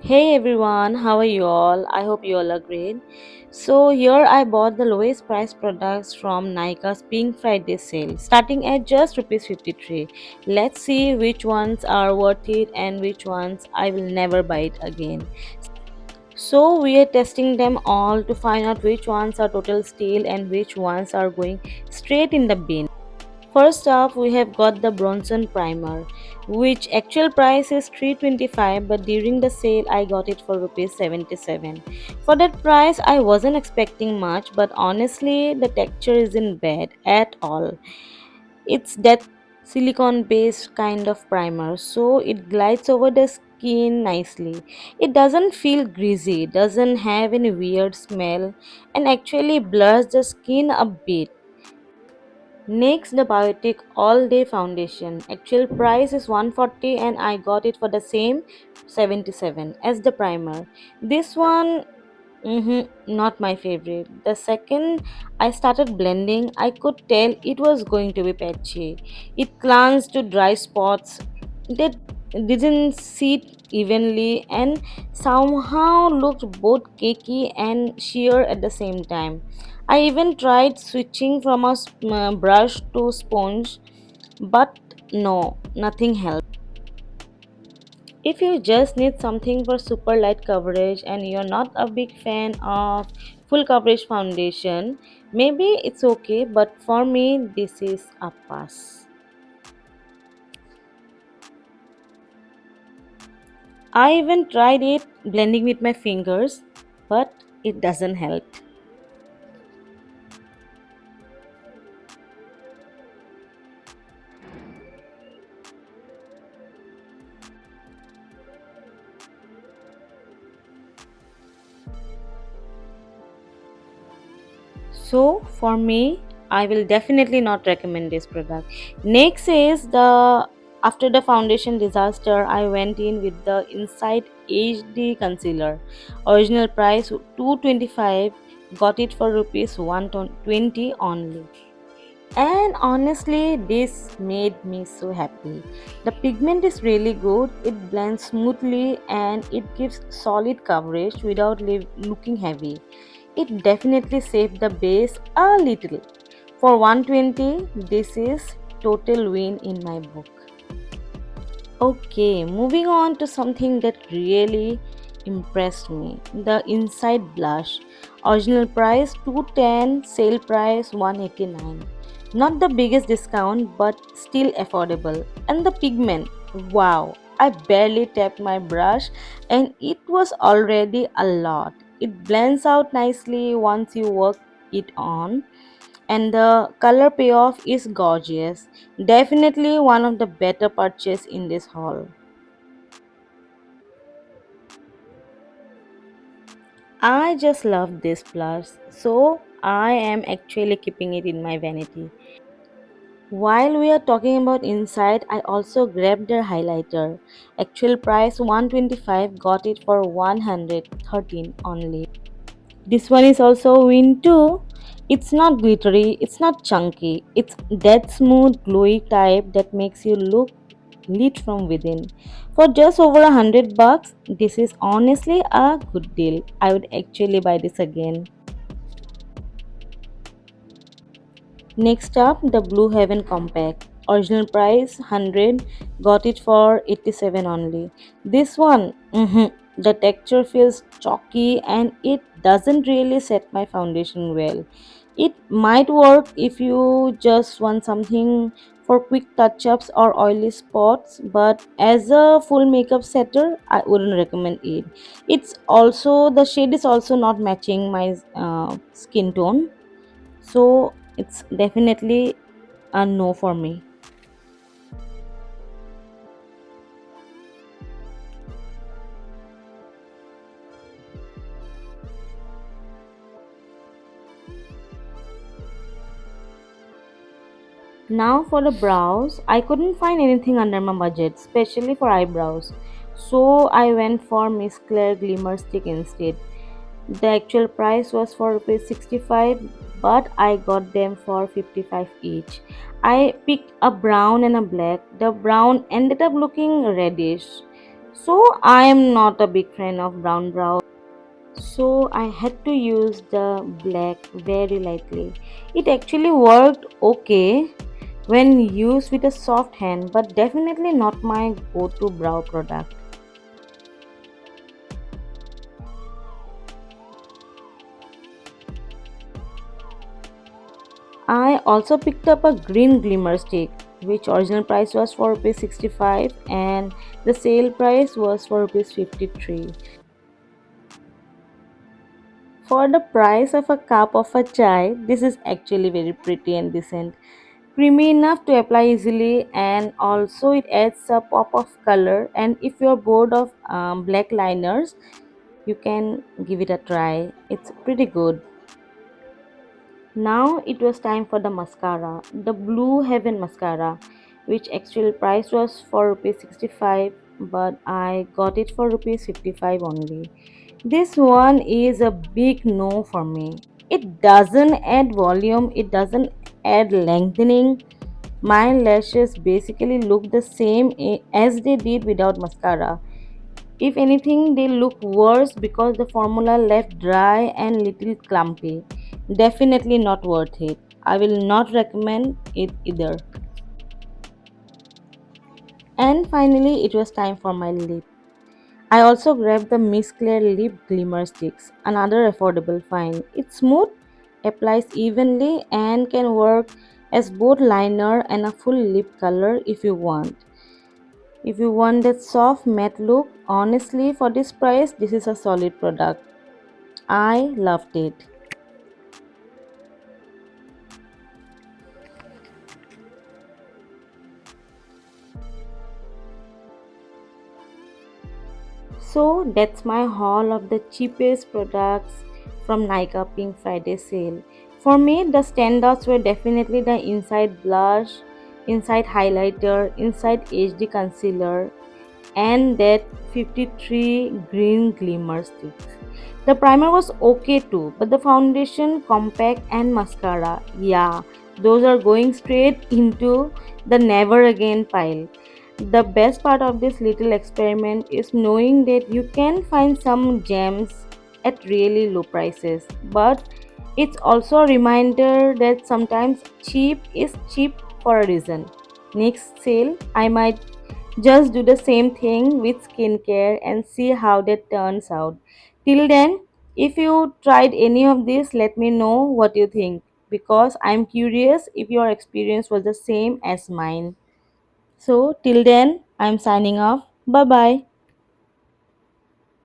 Hey everyone, how are you all? I hope you all are great. So here I bought the lowest price products from Nykaa's Pink Friday sale, starting at just rupees 53. Let's see which ones are worth it and which ones I will never buy it again. So we are testing them all to find out which ones are total steal and which ones are going straight in the bin. First up, we have got the Bronson primer, which actual price is 325, but during the sale I got it for rupees 77. For that price, I wasn't expecting much, but honestly, the texture isn't bad at all. It's that silicone based kind of primer, so it glides over the skin nicely. It doesn't feel greasy, doesn't have any weird smell, and actually blurs the skin a bit. Next, the Biotic All Day Foundation. Actual price is 140 and I got it for the same 77 as the primer. This one, not my favorite. The second I started blending, I could tell it was going to be patchy. It clung to dry spots that didn't sit evenly and somehow looked both cakey and sheer at the same time. I even tried switching from a brush to sponge, but no, nothing helped. If you just need something for super light coverage and you're not a big fan of full coverage foundation, maybe it's okay, but for me, this is a pass. I even tried it blending with my fingers, but it doesn't help. So for me, I will definitely not recommend this product. Next is the after the foundation disaster, I went in with the Insight HD concealer. Original price 225, got it for rupees 120 only. And honestly, this made me so happy. The pigment is really good, it blends smoothly and it gives solid coverage without looking heavy. It definitely saved the base a little. For 120, this is total win in my book. Okay, moving on to something that really impressed me. The Inside Blush. Original price 210, sale price 189. Not the biggest discount but still affordable. And the pigment. Wow, I barely tapped my brush and it was already a lot. It blends out nicely once you work it on and the color payoff is gorgeous. Definitely one of the better purchase in this haul. I just love this blush, so I am actually keeping it in my vanity. While we are talking about inside, I also grabbed their highlighter. Actual price 125, got it for 113 only. This one is also win too. It's not glittery, it's not chunky. It's that smooth, glowy type that makes you look lit from within. For just over 100 bucks, this is honestly a good deal. I would actually buy this again. Next up, the Blue Heaven Compact. Original price 100, got it for 87 only. This one, the texture feels chalky and it doesn't really set my foundation well. It might work if you just want something for quick touch ups or oily spots, but as a full makeup setter, I wouldn't recommend it. It's also the shade is also not matching my skin tone, so it's definitely a no for me. Now for the brows, I couldn't find anything under my budget, especially for eyebrows. So I went for Miss Claire Glimmer Stick instead. The actual price was for rupees 65, but I got them for 55 each. I picked a brown and a black. The brown ended up looking reddish, So I am not a big fan of brown brows. So I had to use the black very lightly. It actually worked okay when used with a soft hand, but definitely not my go-to brow product. I also picked up a green glimmer stick, which original price was for rupees 65 and the sale price was for rupees 53. For the price of a cup of a chai, this is actually very pretty and decent. Creamy enough to apply easily, and also it adds a pop of color. And if you're bored of black liners, you can give it a try. It's pretty good. Now it was time for the mascara, the Blue Heaven mascara, which actual price was for rupees 65, but I got it for rupees 55 only. This one is a big no for me. It doesn't add volume, it doesn't add lengthening. My lashes basically look the same as they did without mascara. If anything, they look worse because the formula left dry and little clumpy. Definitely not worth it. I will not recommend it either. And finally, it was time for my lip. I also grabbed the Miss Claire Lip Glimmer Sticks, another affordable find. It's smooth, applies evenly, and can work as both liner and a full lip color if you want. If you want that soft matte look, honestly, for this price, this is a solid product. I loved it. So that's my haul of the cheapest products from Nykaa Pink Friday sale. For me, the standouts were definitely the inside blush, inside highlighter, inside HD concealer, and that 53 green glimmer sticks. The primer was okay too, but the foundation, compact, and mascara, yeah, those are going straight into the never again pile. The best part of this little experiment is knowing that you can find some gems at really low prices, but it's also a reminder that sometimes cheap is cheap for a reason. Next sale, I might just do the same thing with skincare and see how that turns out. Till then, if you tried any of this, let me know what you think because I'm curious if your experience was the same as mine. So, till then, I'm signing off. Bye bye.